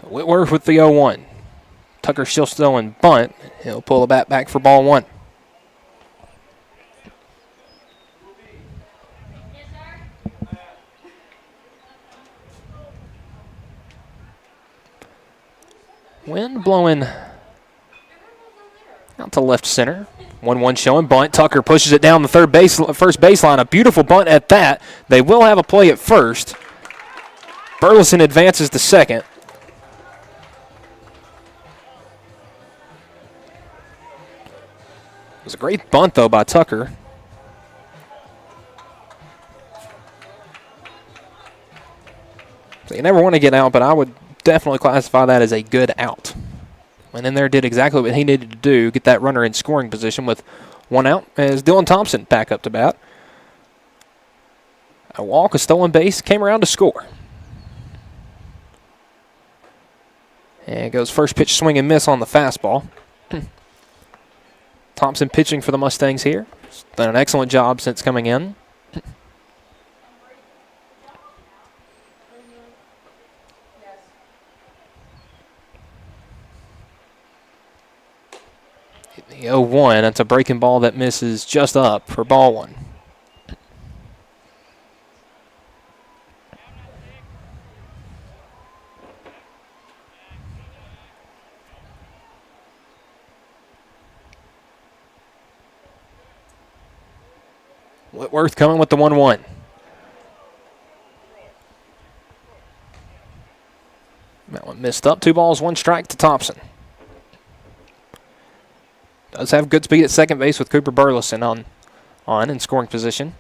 So Whitworth with the 0-1. Tucker still in bunt. He'll pull the bat back for ball 1. Wind blowing out to left center. 1-1 showing bunt. Tucker pushes it down the first baseline. A beautiful bunt at that. They will have a play at first. Burleson advances to second. It was a great bunt, though, by Tucker. So you never want to get out, but I would definitely classify that as a good out. Went in there, did exactly what he needed to do, get that runner in scoring position with 1 out as Dylan Thompson back up to bat. A walk, a stolen base, came around to score. And goes first pitch swing and miss on the fastball. Thompson pitching for the Mustangs here. He's done an excellent job since coming in. The 0-1, that's a breaking ball that misses just up for ball one. Whitworth coming with the 1-1. That one missed up. 2 balls, 1 strike to Thompson. Does have good speed at second base with Cooper Burleson on in scoring position.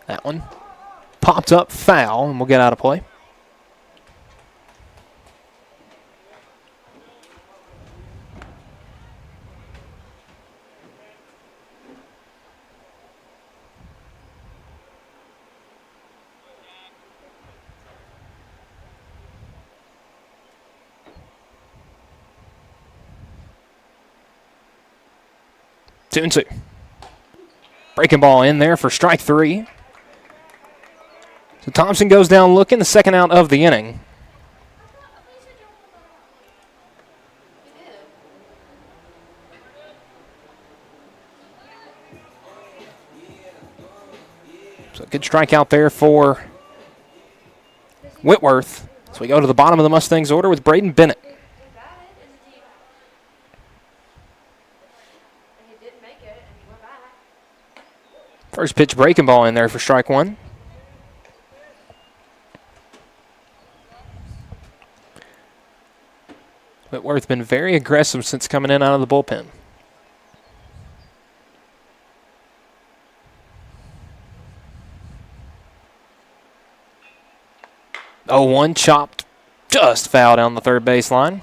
That one popped up foul, and we'll get out of play. Two and two. Breaking ball in there for strike 3. So Thompson goes down looking, the second out of the inning. So good strikeout there for Whitworth. So we go to the bottom of the Mustangs order with Braden Bennett. First pitch breaking ball in there for strike 1. Whitworth been very aggressive since coming in out of the bullpen. Oh, 1 chopped just foul down the third baseline.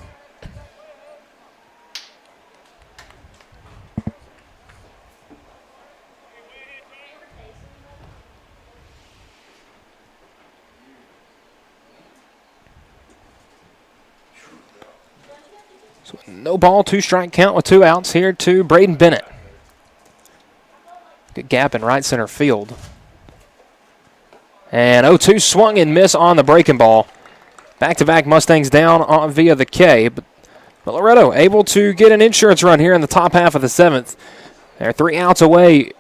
So no ball, 2 strike count with 2 outs here to Braden Bennett. Good gap in right center field. And 0-2 swung and miss on the breaking ball. Back-to-back Mustangs down on via the K. But Loretto able to get an insurance run here in the top half of the 7th. They're 3 outs away.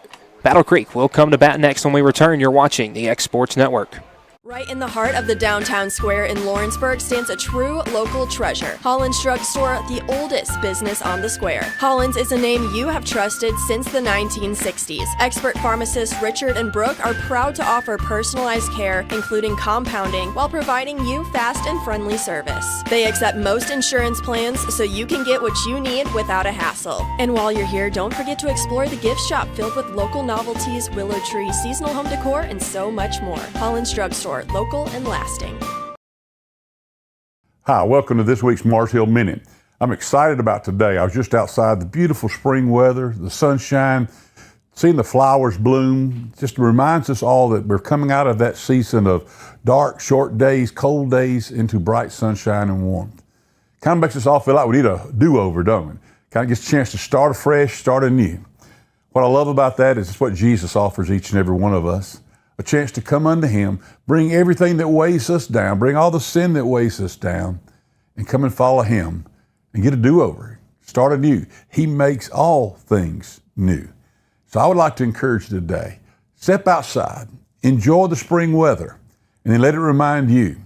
Battle Creek will come to bat next when we return. You're watching the X Sports Network. Right in the heart of the downtown square in Lawrenceburg stands a true local treasure. Holland's Drug Store, the oldest business on the square. Holland's is a name you have trusted since the 1960s. Expert pharmacists Richard and Brooke are proud to offer personalized care, including compounding, while providing you fast and friendly service. They accept most insurance plans so you can get what you need without a hassle. And while you're here, don't forget to explore the gift shop filled with local novelties, willow tree, seasonal home decor, and so much more. Holland's Drug Store. Local and lasting. Hi, welcome to this week's Mars Hill Minute. I'm excited about today. I was just outside, the beautiful spring weather, the sunshine, seeing the flowers bloom. Just reminds us all that we're coming out of that season of dark, short days, cold days into bright sunshine and warmth. Kind of makes us all feel like we need a do-over, don't we? Kind of gets a chance to start afresh, start anew. What I love about that is it's what Jesus offers each and every one of us. A chance to come unto Him, bring everything that weighs us down, bring all the sin that weighs us down, and come and follow Him and get a do-over, start anew. He makes all things new. So I would like to encourage you today, step outside, enjoy the spring weather, and then let it remind you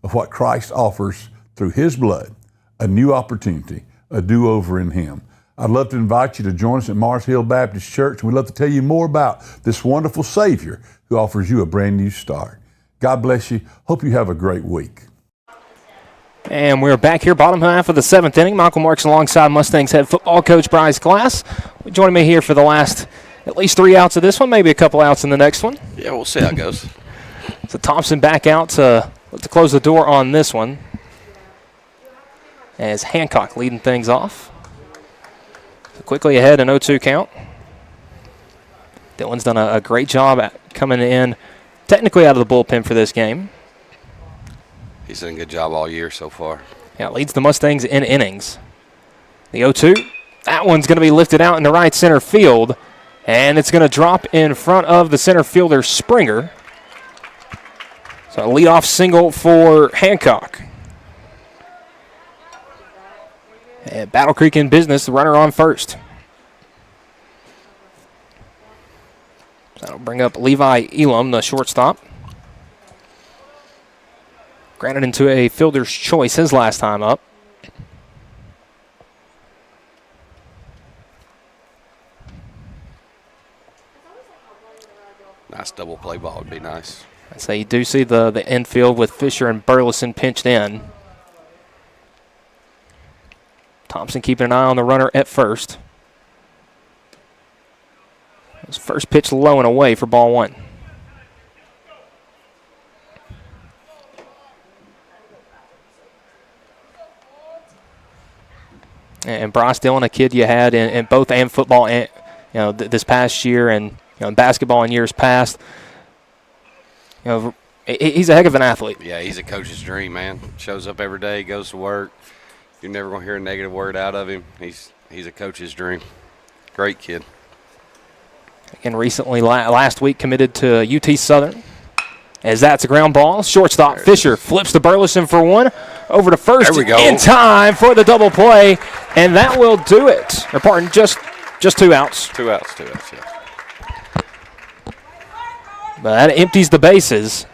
of what Christ offers through His blood, a new opportunity, a do-over in Him. I'd love to invite you to join us at Mars Hill Baptist Church. We'd love to tell you more about this wonderful Savior who offers you a brand new start. God bless you. Hope you have a great week. And we're back here, bottom half of the 7th inning. Michael Marks alongside Mustangs head football coach Bryce Glass. Joining me here for the last at least 3 outs of this one, maybe a couple outs in the next one. Yeah, we'll see how it goes. So Thompson back out to close the door on this one, as Hancock leading things off. quickly ahead in 0-2 count. Dylan's done a great job at coming in technically out of the bullpen for this game. He's done a good job all year so far. Yeah, leads the Mustangs in innings. The 0-2, that one's going to be lifted out into right center field, and it's going to drop in front of the center fielder, Springer. So a leadoff single for Hancock. And Battle Creek in business, the runner on first. That'll bring up Levi Elam, the shortstop. Granted into a fielder's choice his last time up. Nice double play ball would be nice. So you do see the infield with Fisher and Burleson pinched in. Thompson keeping an eye on the runner at first. His first pitch low and away for ball one. And Bryce Dillon, a kid you had in both and football and this past year and in basketball in years past. He's a heck of an athlete. Yeah, he's a coach's dream, man. Shows up every day, goes to work. You're never going to hear a negative word out of him. He's a coach's dream. Great kid. And recently, last week, committed to UT Southern. As that's a ground ball. Shortstop Fisher flips to Burleson for one. Over to first there we go. In time for the double play. And that will do it. Or pardon, just 2 outs. 2 outs, yeah. But that empties the bases.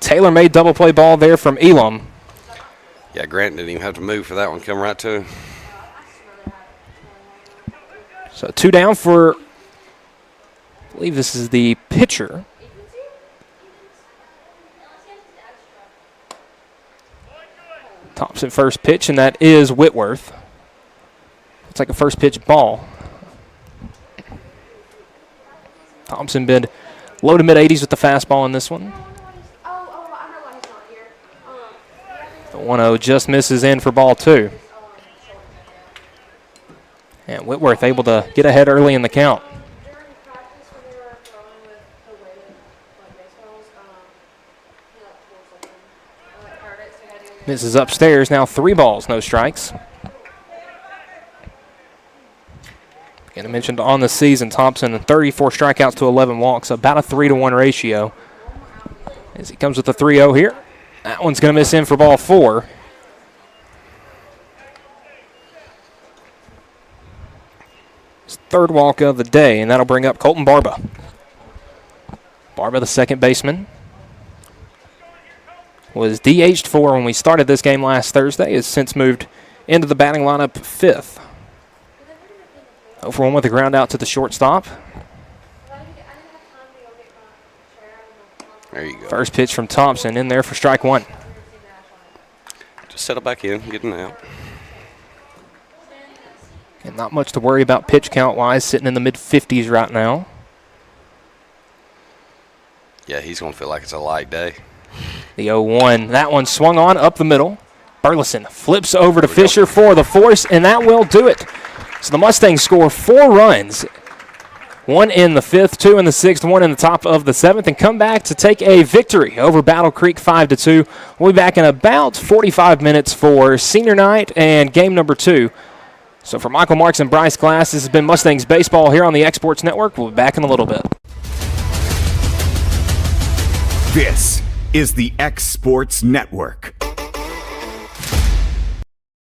Tailor-made double play ball there from Elam. Yeah, Grant didn't even have to move for that one. Come right to him. So 2 down for, I believe this is the pitcher. Thompson first pitch, and that is Whitworth. It's like a first pitch ball. Thompson bid low to mid-80s with the fastball in this one. The 1-0 just misses in for ball 2. And Whitworth able to get ahead early in the count. Misses upstairs, now 3 balls, no strikes. Again, I mentioned on the season, Thompson 34 strikeouts to 11 walks, about a 3-to-1 ratio. As he comes with the 3-0 here. That one's going to miss in for ball 4. His 3rd walk of the day, and that'll bring up Colton Barba. Barba, the second baseman, was DH'd for when we started this game last Thursday, has since moved into the batting lineup 5th. 0-for-1 with a ground out to the shortstop. There you go. First pitch from Thompson in there for strike 1. Just settle back in, get him out. And not much to worry about pitch count-wise, sitting in the mid-50s right now. Yeah, he's going to feel like it's a light day. The 0-1, that one swung on up the middle. Burleson flips over to Fisher for the force, and that will do it. So the Mustangs score 4 runs. 1 in the 5th, 2 in the 6th, 1 in the top of the 7th, and come back to take a victory over Battle Creek 5-2. We'll be back in about 45 minutes for senior night and game number 2. So for Michael Marks and Bryce Glass, this has been Mustangs Baseball here on the Exports Network. We'll be back in a little bit. This is the X Sports Network.